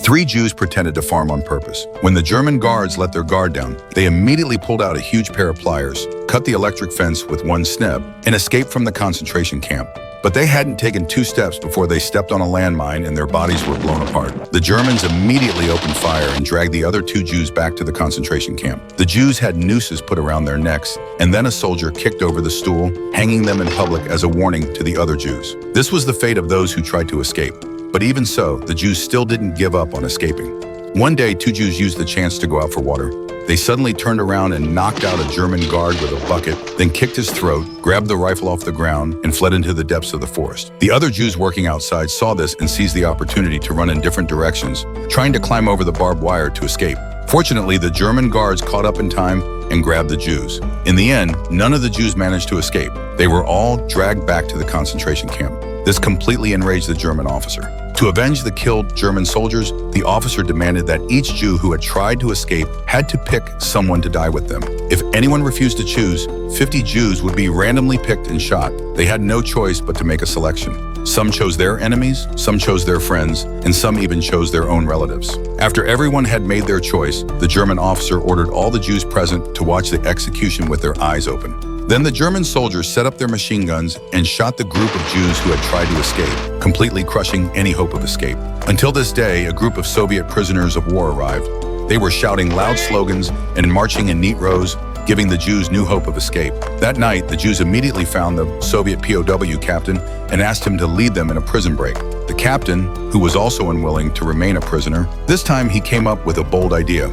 3 Jews pretended to farm on purpose. When the German guards let their guard down, they immediately pulled out a huge pair of pliers, cut the electric fence with one snip, and escaped from the concentration camp. But they hadn't taken 2 steps before they stepped on a landmine and their bodies were blown apart. The Germans immediately opened fire and dragged the other 2 Jews back to the concentration camp. The Jews had nooses put around their necks, and then a soldier kicked over the stool, hanging them in public as a warning to the other Jews. This was the fate of those who tried to escape. But even so, the Jews still didn't give up on escaping. One day, 2 Jews used the chance to go out for water. They suddenly turned around and knocked out a German guard with a bucket, then kicked his throat, grabbed the rifle off the ground, and fled into the depths of the forest. The other Jews working outside saw this and seized the opportunity to run in different directions, trying to climb over the barbed wire to escape. Fortunately, the German guards caught up in time and grabbed the Jews. In the end, none of the Jews managed to escape. They were all dragged back to the concentration camp. This completely enraged the German officer. To avenge the killed German soldiers, the officer demanded that each Jew who had tried to escape had to pick someone to die with them. If anyone refused to choose, 50 Jews would be randomly picked and shot. They had no choice but to make a selection. Some chose their enemies, some chose their friends, and some even chose their own relatives. After everyone had made their choice, the German officer ordered all the Jews present to watch the execution with their eyes open. Then the German soldiers set up their machine guns and shot the group of Jews who had tried to escape, completely crushing any hope of escape. Until this day, a group of Soviet prisoners of war arrived. They were shouting loud slogans and marching in neat rows, giving the Jews new hope of escape. That night, the Jews immediately found the Soviet POW captain and asked him to lead them in a prison break. The captain, who was also unwilling to remain a prisoner, this time he came up with a bold idea.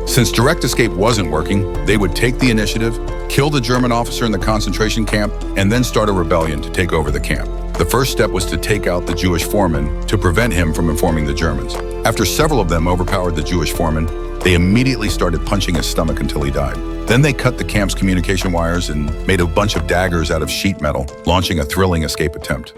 Since direct escape wasn't working, they would take the initiative, kill the German officer in the concentration camp, and then start a rebellion to take over the camp. The first step was to take out the Jewish foreman to prevent him from informing the Germans. After several of them overpowered the Jewish foreman, they immediately started punching his stomach until he died. Then they cut the camp's communication wires and made a bunch of daggers out of sheet metal, launching a thrilling escape attempt.